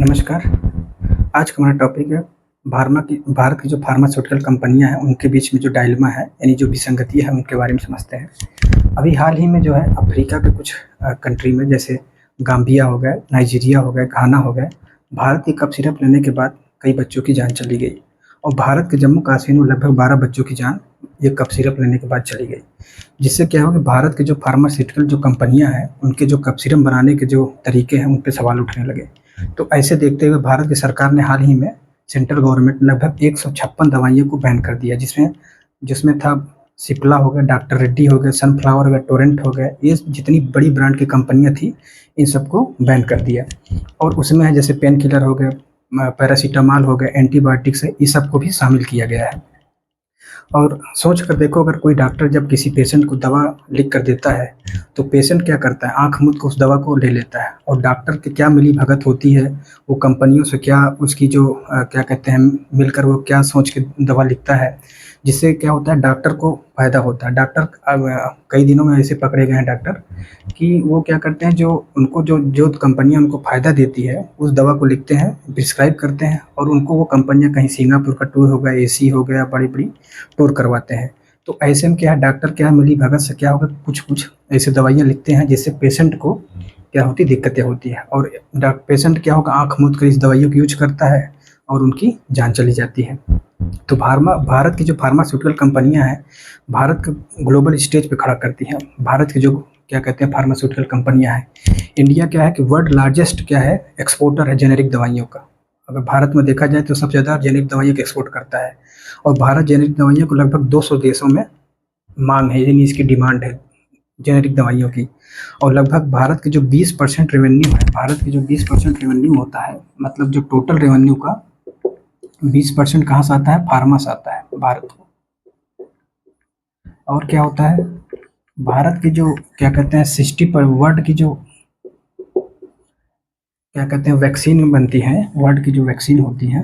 नमस्कार। आज का हमारा टॉपिक है भारत की जो फार्मास्यूटिकल कंपनियाँ हैं, उनके बीच में जो डायलेमा है, यानी जो विसंगतियाँ हैं, उनके बारे में समझते हैं। अभी हाल ही में जो है अफ्रीका के कुछ कंट्री में जैसे गाम्बिया हो गया, नाइजीरिया हो गया, घाना हो गया, भारत की कफ सिरप लेने के बाद कई बच्चों की जान चली गई और भारत के जम्मू कश्मीर में लगभग 12 बच्चों की जान ये कफ सिरप लेने के बाद चली गई। जिससे क्या होगा, भारत के जो फार्मास्यूटिकल जो कंपनियाँ हैं, उनके जो कफ सिरप बनाने के जो तरीके हैं, उन पे सवाल उठने लगे। तो ऐसे देखते हुए भारत की सरकार ने हाल ही में सेंट्रल गवर्नमेंट ने लगभग 156 दवाइयों को बैन कर दिया, जिसमें जिसमें था सिप्ला हो गया, डॉक्टर रेड्डी हो गया, सनफ्लावर हो गया, टोरेंट हो गया, ये जितनी बड़ी ब्रांड की कंपनियां थी, इन सबको बैन कर दिया। और उसमें है जैसे पेन किलर हो गया, पैरासीटामॉल हो गया, एंटीबायोटिक्स है, ये सबको भी शामिल किया गया है। और सोच कर देखो, अगर कोई डॉक्टर जब किसी पेशेंट को दवा लिख कर देता है, तो पेशेंट क्या करता है, आँख मूंद के उस दवा को ले लेता है। और डॉक्टर की क्या मिलीभगत होती है, वो कंपनियों से क्या उसकी जो क्या कहते हैं, मिलकर वो क्या सोच के दवा लिखता है, जिससे क्या होता है, डॉक्टर को फ़ायदा होता है। डॉक्टर कई दिनों में ऐसे पकड़े गए हैं डॉक्टर कि वो क्या करते हैं, जो उनको जो जो कंपनियाँ उनको फ़ायदा देती है, उस दवा को लिखते हैं, प्रिस्क्राइब करते हैं, और उनको वो कंपनियाँ कहीं सिंगापुर का टूर हो गया, एसी हो गया, बड़ी-बड़ी टूर करवाते हैं। तो ऐसे में क्या है, डॉक्टर क्या है, मिलीभगत से क्या होगा, कुछ-कुछ ऐसे दवाइयाँ लिखते हैं जिससे पेशेंट को क्या होती, दिक्कतें होती हैं। और पेशेंट क्या होगा, आँख मूंद कर इस दवाइयों को यूज़ करता है और उनकी जान चली जाती है। तो भारत की जो फार्मास्यूटिकल कंपनियाँ हैं, भारत को ग्लोबल स्टेज पे खड़ा करती हैं। भारत की जो क्या कहते हैं फार्मास्यूटिकल कंपनियाँ हैं, इंडिया क्या है कि वर्ल्ड लार्जेस्ट क्या है, एक्सपोर्टर है जेनेरिक दवाइयों का। अगर भारत में देखा जाए तो सबसे ज़्यादा जेनेरिक दवाइयों का एक्सपोर्ट करता है, और भारत जेनेरिक दवाइयों को लगभग 200 देशों में मांग है, यानी इसकी डिमांड है जेनेरिक दवाइयों की। और लगभग भारत के जो 20% रेवेन्यू है, भारत के जो 20% रेवेन्यू होता है, मतलब जो टोटल रेवेन्यू का 20% कहाँ से आता है, फार्मा से आता है भारत को। और क्या होता है, भारत की जो क्या कहते हैं 60 पर वर्ल्ड की जो क्या कहते हैं वैक्सीन बनती है, वर्ल्ड की जो वैक्सीन होती है,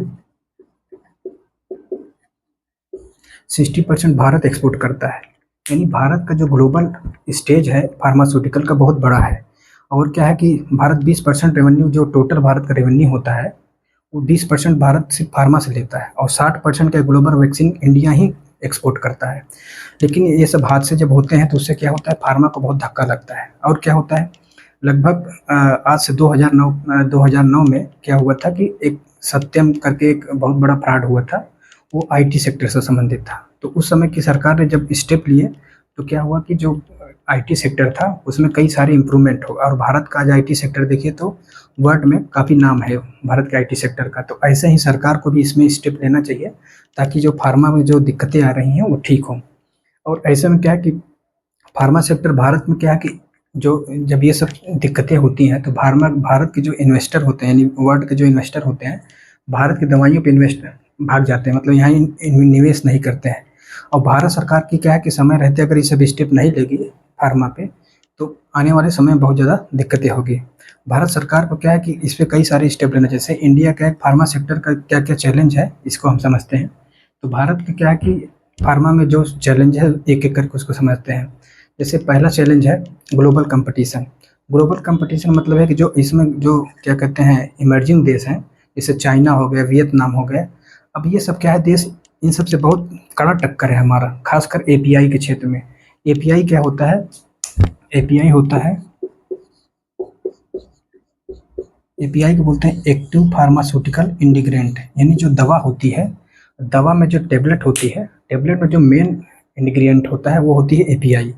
60% भारत एक्सपोर्ट करता है। यानी भारत का जो ग्लोबल स्टेज है फार्मास्यूटिकल का बहुत बड़ा है। और क्या है कि भारत 20% रेवेन्यू, जो टोटल भारत का रेवेन्यू होता है, वो 20% भारत सिर्फ फार्मा से लेता है, और 60% का ग्लोबल वैक्सीन इंडिया ही एक्सपोर्ट करता है। लेकिन ये सब हादसे जब होते हैं तो उससे क्या होता है, फार्मा को बहुत धक्का लगता है। और क्या होता है, लगभग आज से 2009 में क्या हुआ था कि एक सत्यम करके एक बहुत बड़ा फ्रॉड हुआ था, वो आईटी सेक्टर से संबंधित था। तो उस समय की सरकार ने जब स्टेप लिए, तो क्या हुआ कि जो आईटी सेक्टर था उसमें कई सारे इम्प्रूवमेंट हो, और भारत का आज आईटी सेक्टर देखिए तो वर्ल्ड में काफ़ी नाम है भारत के आईटी सेक्टर का। तो ऐसे ही सरकार को भी इसमें स्टेप लेना चाहिए, ताकि जो फार्मा में जो दिक्कतें आ रही हैं वो ठीक हों। और ऐसे में क्या है कि फार्मा सेक्टर भारत में क्या है कि जो जब ये सब दिक्कतें होती हैं, तो भारत के जो इन्वेस्टर होते हैं, यानी वर्ल्ड के जो इन्वेस्टर होते हैं, भारत की दवाइयों पे इन्वेस्ट भाग जाते हैं, मतलब यहाँ निवेश नहीं करते हैं। और भारत सरकार की क्या है कि समय रहते अगर ये सब स्टेप नहीं लेगी फार्मा पे, तो आने वाले समय में बहुत ज़्यादा दिक्कतें होगी। भारत सरकार को क्या है कि इस पे कई सारे स्टेप लेना, जैसे इंडिया का फार्मा सेक्टर का क्या क्या चैलेंज है, इसको हम समझते हैं। तो भारत का क्या है कि फार्मा में जो चैलेंज है, एक एक करके उसको समझते हैं। जैसे पहला चैलेंज है ग्लोबल कंपटीशन। ग्लोबल कंपटीशन मतलब है कि जो इसमें जो क्या कहते हैं इमर्जिंग देश हैं, जैसे चाइना हो गया, वियतनाम हो गया, अब ये सब क्या है देश, इन सब से बहुत कड़ा टक्कर है हमारा, खासकर एपीआई के क्षेत्र में। एपीआई क्या होता है, एपीआई होता है, एपीआई को बोलते हैं एक्टिव फार्मास्यूटिकल इंटीग्रेंट, यानी जो दवा होती है, दवा में जो टेबलेट होती है, टेबलेट में जो मेन इंग्रेडिएंट होता है वो होती है एपीआई।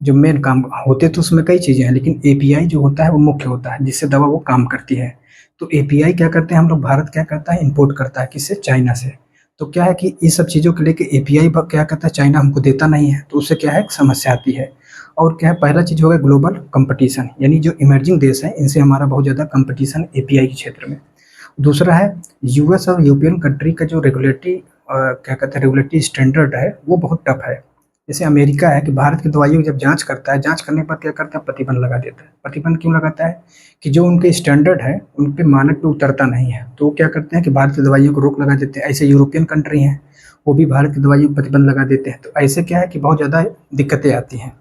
जो मेन काम होते तो उसमें कई चीज़ें हैं, लेकिन एपीआई जो होता है वो मुख्य होता है, जिससे दवा वो काम करती है। तो एपीआई क्या करते हैं हम लोग, भारत क्या करता है, इंपोर्ट करता है, किससे, चाइना से। तो क्या है कि इस सब चीज़ों को लेके एपीआई क्या करता है, चाइना हमको देता नहीं है, तो उससे क्या है समस्या आती है। और क्या है, पहला चीज़ हो गया ग्लोबल कंपटीशन, यानी जो इमर्जिंग देश हैं इनसे हमारा बहुत ज़्यादा कंपटीशन एपीआई के क्षेत्र में। दूसरा है यूएस और यूरोपियन कंट्री का जो रेगुलेटरी क्या कहते हैं रेगुलेटरी स्टैंडर्ड है, वो बहुत टफ है। जैसे अमेरिका है कि भारत की दवाइयों की जब जांच करता है, जांच करने पर क्या करता है, प्रतिबंध लगा देता है। प्रतिबंध क्यों लगाता है कि जो उनके स्टैंडर्ड है उन पे मानक पे उतरता नहीं है, तो वो क्या करते हैं कि भारत की दवाइयों को रोक लगा देते हैं। ऐसे यूरोपियन कंट्री हैं, वो भी भारत की दवाइयों पर प्रतिबंध लगा देते हैं। तो ऐसे क्या है कि बहुत ज़्यादा दिक्कतें आती हैं।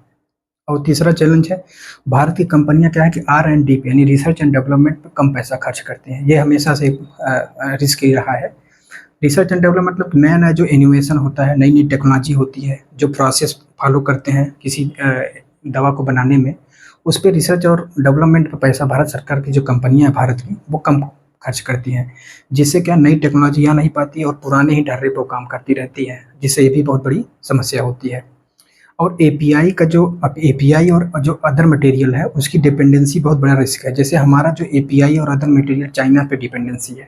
और तीसरा चैलेंज है, भारत की कंपनियां क्या है कि R&D पे यानी रिसर्च एंड डेवलपमेंट पे कम पैसा खर्च करती हैं। ये हमेशा से रिस्क ही रहा है। रिसर्च एंड डेवलपमेंट मतलब नया नया जो इनोवेशन होता है, नई नई टेक्नोलॉजी होती है, जो प्रोसेस फॉलो करते हैं किसी दवा को बनाने में, उस पर रिसर्च और डेवलपमेंट पे पैसा भारत सरकार की जो कंपनियां हैं भारत की, वो कम खर्च करती हैं, जिससे क्या नई टेक्नोलॉजी आ नहीं पाती और पुराने ही ढर्रे पर काम करती रहती है, जिससे ये भी बहुत बड़ी समस्या होती है। और एपीआई का जो एपीआई और जो अदर मटेरियल है उसकी डिपेंडेंसी बहुत बड़ा रिस्क है। जैसे हमारा जो एपीआई और अदर मटेरियल चाइना पे डिपेंडेंसी है।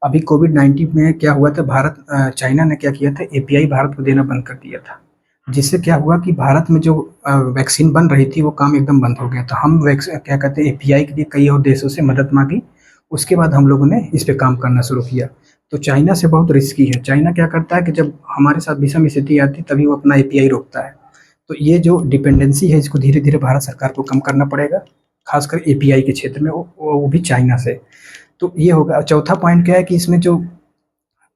अभी कोविड-19 में क्या हुआ था, चाइना ने क्या किया था, एपीआई भारत को देना बंद कर दिया था, जिससे क्या हुआ कि भारत में जो वैक्सीन बन रही थी वो काम एकदम बंद हो गया था। हम क्या कहते हैं, एपीआई के लिए कई और देशों से मदद मांगी, उसके बाद हम लोगों ने इस पे काम करना शुरू किया। तो चाइना से बहुत रिस्की है। चाइना क्या करता है कि जब हमारे साथ विषम स्थिति आती है तभी वो अपना एपीआई रोकता है। तो ये जो डिपेंडेंसी है इसको धीरे धीरे भारत सरकार को कम करना पड़ेगा, खासकर एपीआई के क्षेत्र में, वो भी चाइना से। तो ये होगा। चौथा पॉइंट क्या है कि इसमें जो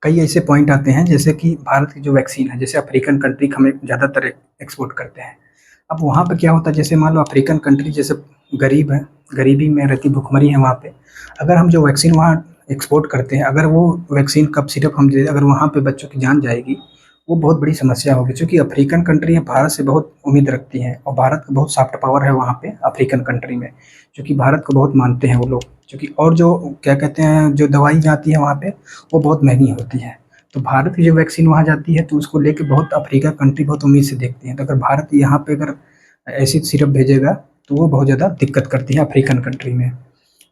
कई ऐसे पॉइंट आते हैं, जैसे कि भारत की जो वैक्सीन है, जैसे अफ्रीकन कंट्री हमें ज़्यादातर एक्सपोर्ट करते हैं। अब वहाँ पे क्या होता है, जैसे मान लो अफ्रीकन कंट्री जैसे गरीब है, गरीबी में रहती, भुखमरी है वहाँ पे, अगर हम जो वैक्सीन वहाँ एक्सपोर्ट करते हैं, अगर वो वैक्सीन कफ सिरप हम दे, अगर वहाँ पे बच्चों की जान जाएगी, वो बहुत बड़ी समस्या होगी। चूँकि अफ्रीकन कंट्री है, भारत से बहुत उम्मीद रखती हैं और भारत का बहुत सॉफ्ट पावर है वहाँ पे अफ्रीकन कंट्री में, क्योंकि भारत को बहुत मानते हैं वो लोग। क्योंकि और जो क्या कहते हैं, जो दवाई जाती है वहाँ पे वो बहुत महंगी होती है। तो भारत की जो वैक्सीन वहाँ जाती है तो उसको लेके बहुत अफ्रीका कंट्री बहुत उम्मीद से देखती है। तो अगर भारत यहाँ पे अगर ऐसी सिरप भेजेगा तो वो बहुत ज़्यादा दिक्कत करती है अफ्रीकन कंट्री में।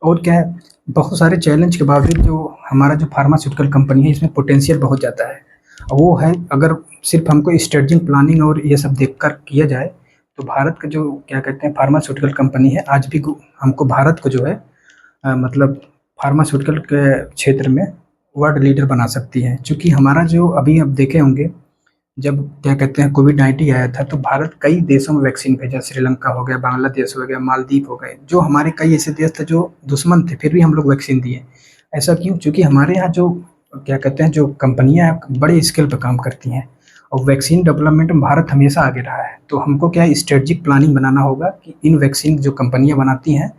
और क्या है, बहुत सारे चैलेंज के बावजूद जो हमारा जो फार्मास्यूटिकल कंपनी है इसमें पोटेंशियल बहुत ज़्यादा है। वो है, अगर सिर्फ हमको स्ट्रेटजिक प्लानिंग और ये सब देखकर किया जाए तो भारत का जो क्या कहते हैं फार्मास्यूटिकल कंपनी है आज भी हमको भारत को जो है मतलब फार्मास्यूटिकल के क्षेत्र में वर्ल्ड लीडर बना सकती है। चूँकि हमारा जो अभी आप देखे होंगे, जब क्या कहते हैं कोविड-19 आया था तो भारत कई देशों में वैक्सीन भेजा, श्रीलंका हो गया, बांग्लादेश हो गया, मालदीव हो गए, जो हमारे कई ऐसे देश थे जो दुश्मन थे, फिर भी हम लोग वैक्सीन दिए। ऐसा क्यों? चूँकि हमारे यहाँ जो क्या कहते हैं जो कंपनियाँ हैं बड़े स्केल पे काम करती हैं और वैक्सीन डेवलपमेंट में भारत हमेशा आगे रहा है। तो हमको क्या है, स्ट्रेटजिक प्लानिंग बनाना होगा कि इन वैक्सीन जो कंपनियाँ बनाती हैं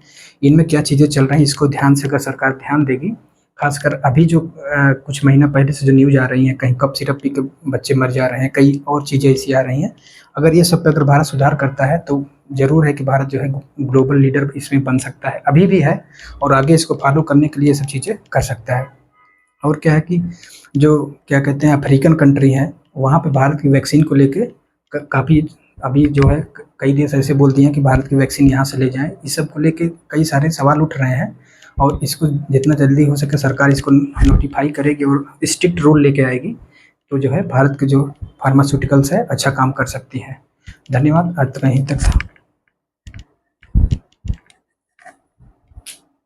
इनमें क्या चीज़ें चल रही हैं, इसको ध्यान से अगर सरकार ध्यान देगी, खासकर अभी जो कुछ महीना पहले से जो न्यूज़ आ रही हैं, कहीं कफ सिरप पी के बच्चे मर जा रहे हैं, कई और चीज़ें ऐसी आ रही हैं, अगर ये सब पे अगर भारत सुधार करता है तो ज़रूर है कि भारत जो है ग्लोबल लीडर इसमें बन सकता है, अभी भी है और आगे इसको फॉलो करने के लिए ये सब चीज़ें कर सकता है। और क्या है कि जो क्या कहते हैं अफ्रीकन कंट्री हैं, वहाँ पे भारत की वैक्सीन को लेके काफ़ी अभी जो है कई देश ऐसे बोल दिए हैं कि भारत की वैक्सीन यहाँ से ले जाएँ। इस सब को लेके कई सारे सवाल उठ रहे हैं और इसको जितना जल्दी हो सके सरकार इसको नोटिफ़ाई करेगी और स्ट्रिक्ट रूल लेके आएगी, तो जो है भारत के जो फार्मास्यूटिकल्स है अच्छा काम कर सकती हैं। धन्यवाद, आज तक यहीं तक था।